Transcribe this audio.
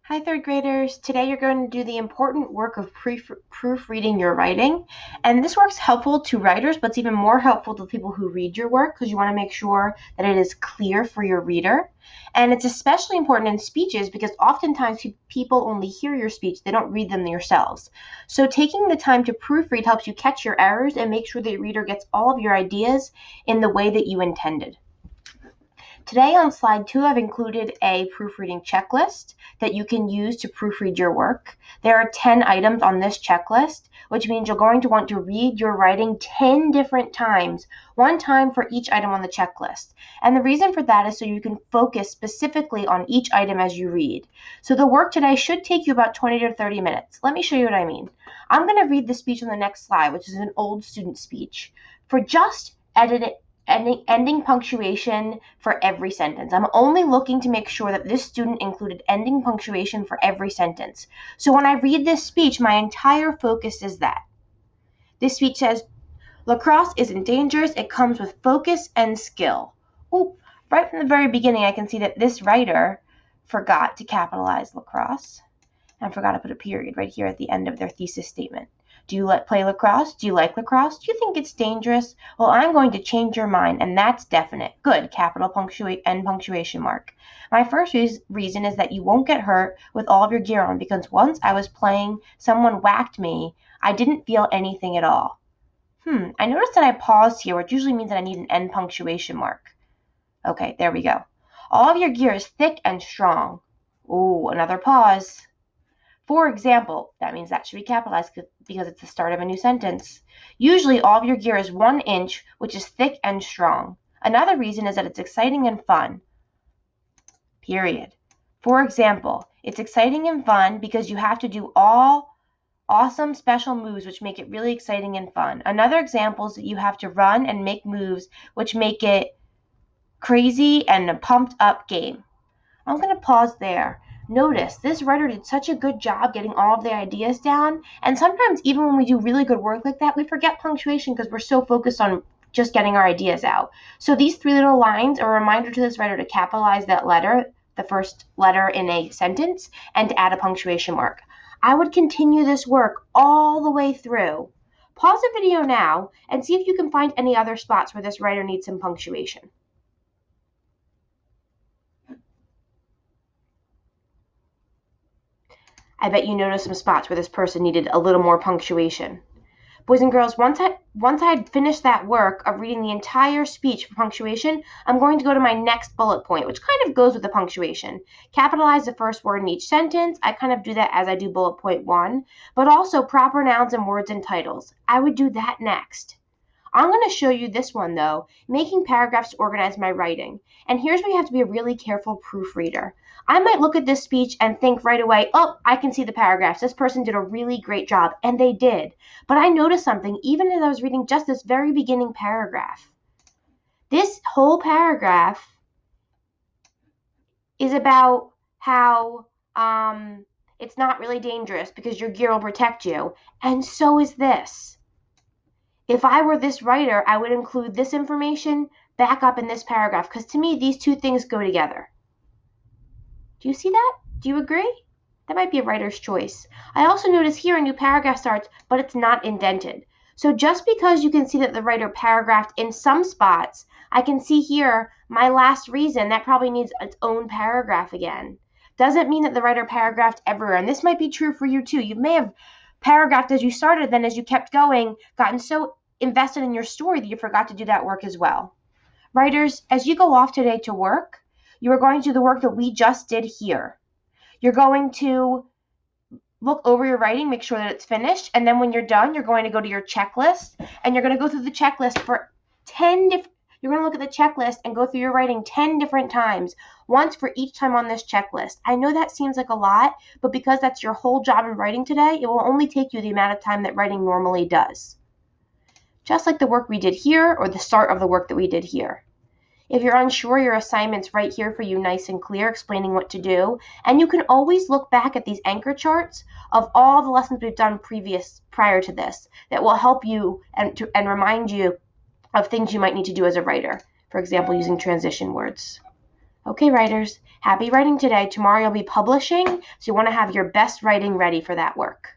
Hi, third graders. Today you're going to do the important work of proofreading your writing. And this work's helpful to writers, but it's even more helpful to people who read your work because you want to make sure that it is clear for your reader. And it's especially important in speeches because oftentimes people only hear your speech, they don't read them themselves. So taking the time to proofread helps you catch your errors and make sure the reader gets all of your ideas in the way that you intended. Today on slide 2, I've included a proofreading checklist that you can use to proofread your work. There are 10 items on this checklist, which means you're going to want to read your writing 10 different times, one time for each item on the checklist. And the reason for that is so you can focus specifically on each item as you read. So the work today should take you about 20 to 30 minutes. Let me show you what I mean. I'm going to read the speech on the next slide, which is an old student speech. For just ending punctuation for every sentence. I'm only looking to make sure that this student included ending punctuation for every sentence. So when I read this speech, my entire focus is that. This speech says, lacrosse isn't dangerous, it comes with focus and skill. Oh, right from the very beginning, I can see that this writer forgot to capitalize lacrosse and forgot to put a period right here at the end of their thesis statement. Do you play lacrosse? Do you like lacrosse? Do you think it's dangerous? Well, I'm going to change your mind, and that's definite. Good, capital end punctuation mark. My first reason is that you won't get hurt with all of your gear on, because once I was playing, someone whacked me. I didn't feel anything at all. I noticed that I paused here, which usually means that I need an end punctuation mark. Okay, there we go. All of your gear is thick and strong. Ooh, another pause. For example, that means that should be capitalized because it's the start of a new sentence. Usually all of your gear is 1 inch, which is thick and strong. Another reason is that it's exciting and fun. Period. For example, it's exciting and fun because you have to do all awesome special moves which make it really exciting and fun. Another example is that you have to run and make moves which make it crazy and a pumped up game. I'm going to pause there. Notice, this writer did such a good job getting all of the ideas down, and sometimes even when we do really good work like that, we forget punctuation because we're so focused on just getting our ideas out. So these 3 little lines are a reminder to this writer to capitalize that letter, the first letter in a sentence, and to add a punctuation mark. I would continue this work all the way through. Pause the video now and see if you can find any other spots where this writer needs some punctuation. I bet you noticed some spots where this person needed a little more punctuation. Boys and girls, once I had finished that work of reading the entire speech for punctuation, I'm going to go to my next bullet point, which kind of goes with the punctuation. Capitalize the first word in each sentence. I kind of do that as I do bullet point 1, but also proper nouns and words and titles. I would do that next. I'm going to show you this one, though, making paragraphs to organize my writing. And here's where you have to be a really careful proofreader. I might look at this speech and think right away, oh, I can see the paragraphs. This person did a really great job, and they did. But I noticed something even as I was reading just this very beginning paragraph. This whole paragraph is about how it's not really dangerous because your gear will protect you, and so is this. If I were this writer, I would include this information back up in this paragraph because to me, these two things go together. Do you see that? Do you agree? That might be a writer's choice. I also notice here a new paragraph starts, but it's not indented. So just because you can see that the writer paragraphed in some spots, I can see here my last reason that probably needs its own paragraph again. Doesn't mean that the writer paragraphed everywhere, and this might be true for you too. You may have paragraphed as you started, then as you kept going, gotten so invested in your story that you forgot to do that work as well. Writers, as you go off today to work, you are going to do the work that we just did here. You're going to look over your writing, make sure that it's finished, and then when you're done, you're going to go to your checklist, and you're going to go through the checklist for 10 different. You're going to look at the checklist and go through your writing 10 different times, once for each time on this checklist. I know that seems like a lot, but because that's your whole job in writing today, it will only take you the amount of time that writing normally does. Just like the work we did here or the start of the work that we did here. If you're unsure, your assignment's right here for you, nice and clear, explaining what to do. And you can always look back at these anchor charts of all the lessons we've done prior to this that will help you and remind you of things you might need to do as a writer. For example, using transition words. Okay, writers, happy writing today. Tomorrow you'll be publishing, so you want to have your best writing ready for that work.